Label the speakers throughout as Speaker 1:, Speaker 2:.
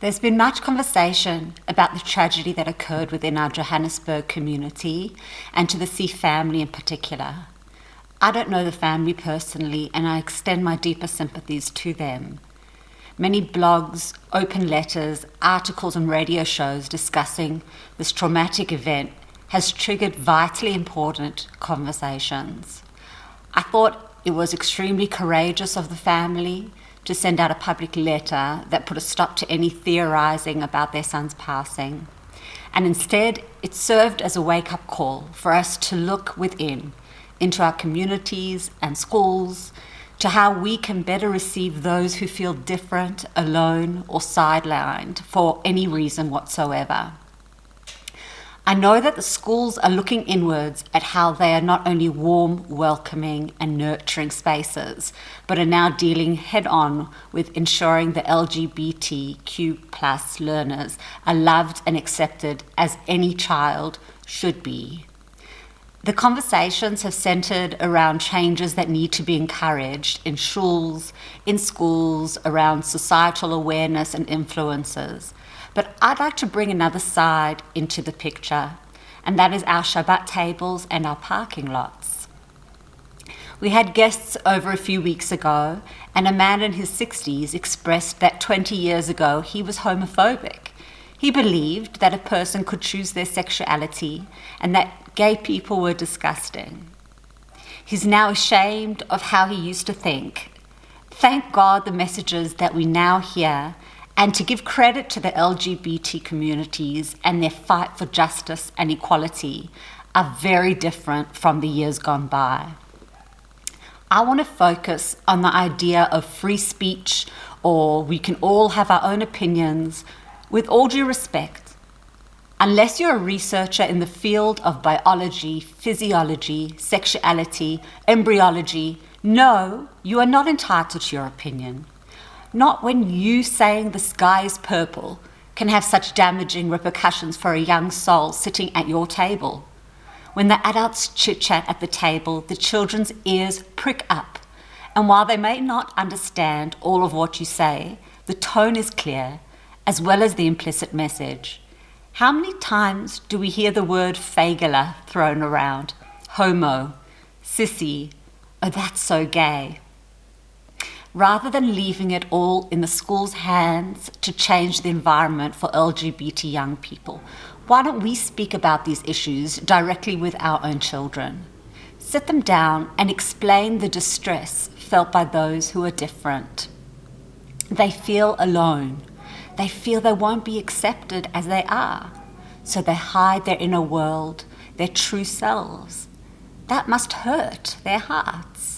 Speaker 1: There's been much conversation about the tragedy that occurred within our Johannesburg community and to the C family in particular. I don't know the family personally, and I extend my deepest sympathies to them. Many blogs, open letters, articles and radio shows discussing this traumatic event has triggered vitally important conversations. I thought it was extremely courageous of the family to send out a public letter that put a stop to any theorizing about their son's passing. And instead, it served as a wake-up call for us to look within, into our communities and schools, to how we can better receive those who feel different, alone, or sidelined for any reason whatsoever. I know that the schools are looking inwards at how they are not only warm, welcoming, and nurturing spaces, but are now dealing head-on with ensuring the LGBTQ+ learners are loved and accepted as any child should be. The conversations have centered around changes that need to be encouraged in schools, in schools, around societal awareness and influences. But I'd like to bring another side into the picture, and that is our Shabbat tables and our parking lots. We had guests over a few weeks ago, and a man in his 60s expressed that 20 years ago he was homophobic. He believed that a person could choose their sexuality and that gay people were disgusting. He's now ashamed of how he used to think. Thank God the messages that we now hear, and to give credit to the LGBT communities and their fight for justice and equality, are very different from the years gone by. I want to focus on the idea of free speech, or we can all have our own opinions, with all due respect. Unless you're a researcher in the field of biology, physiology, sexuality, embryology, no, you are not entitled to your opinion. Not when you saying the sky is purple can have such damaging repercussions for a young soul sitting at your table. When the adults chit-chat at the table, the children's ears prick up. And while they may not understand all of what you say, the tone is clear, as well as the implicit message. How many times do we hear the word fagula thrown around? Homo, sissy, oh that's so gay. Rather than leaving it all in the school's hands to change the environment for LGBT young people, why don't we speak about these issues directly with our own children? Sit them down and explain the distress felt by those who are different. They feel alone. They feel they won't be accepted as they are, so they hide their inner world, their true selves. That must hurt their hearts.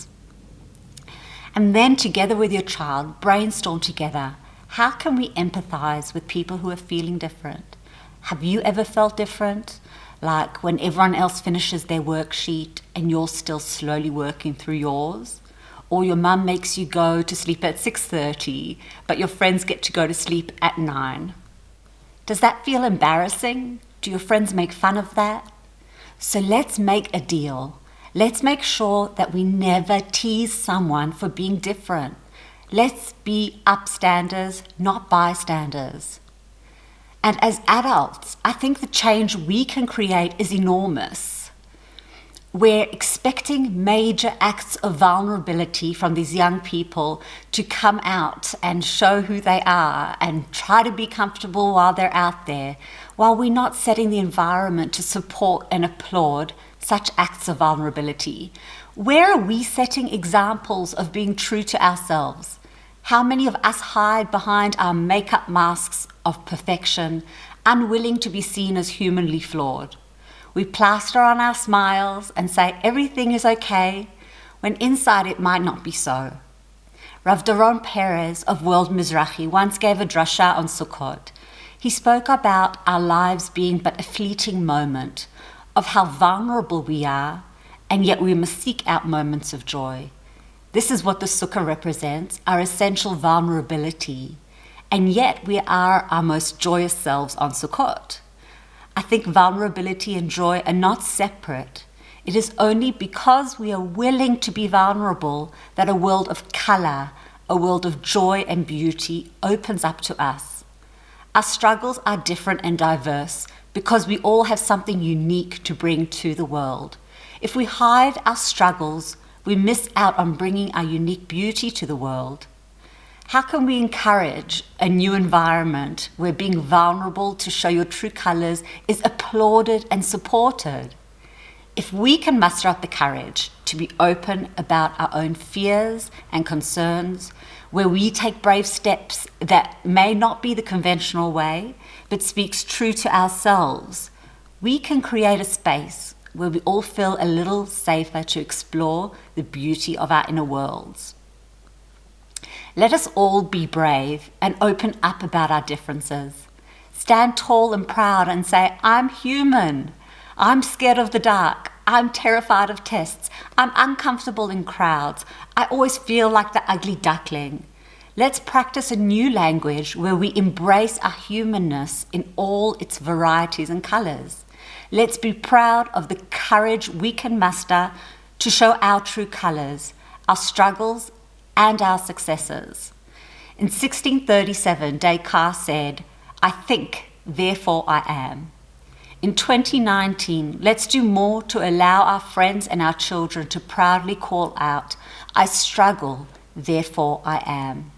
Speaker 1: And then together with your child, brainstorm together, how can we empathize with people who are feeling different? Have you ever felt different? Like when everyone else finishes their worksheet and you're still slowly working through yours? Or your mum makes you go to sleep at 6:30, but your friends get to go to sleep at 9. Does that feel embarrassing? Do your friends make fun of that? So let's make a deal. Let's make sure that we never tease someone for being different. Let's be upstanders, not bystanders. And as adults, I think the change we can create is enormous. We're expecting major acts of vulnerability from these young people to come out and show who they are and try to be comfortable while they're out there, while we're not setting the environment to support and applaud such acts of vulnerability. Where are we setting examples of being true to ourselves? How many of us hide behind our makeup masks of perfection, unwilling to be seen as humanly flawed? We plaster on our smiles and say everything is okay, when inside it might not be so. Rav Doron Perez of World Mizrahi once gave a drasha on Sukkot. He spoke about our lives being but a fleeting moment, of how vulnerable we are, and yet we must seek out moments of joy. This is what the Sukkah represents, our essential vulnerability, and yet we are our most joyous selves on Sukkot. I think vulnerability and joy are not separate. It is only because we are willing to be vulnerable that a world of color, a world of joy and beauty opens up to us. Our struggles are different and diverse because we all have something unique to bring to the world. If we hide our struggles, we miss out on bringing our unique beauty to the world. How can we encourage a new environment where being vulnerable to show your true colors is applauded and supported? If we can muster up the courage to be open about our own fears and concerns, where we take brave steps that may not be the conventional way, but speaks true to ourselves, we can create a space where we all feel a little safer to explore the beauty of our inner worlds. Let us all be brave and open up about our differences. Stand tall and proud and say, I'm human. I'm scared of the dark. I'm terrified of tests. I'm uncomfortable in crowds. I always feel like the ugly duckling. Let's practice a new language where we embrace our humanness in all its varieties and colors. Let's be proud of the courage we can muster to show our true colors, our struggles, and our successes. In 1637, Descartes said, I think, therefore I am. In 2019, let's do more to allow our friends and our children to proudly call out, I struggle, therefore I am.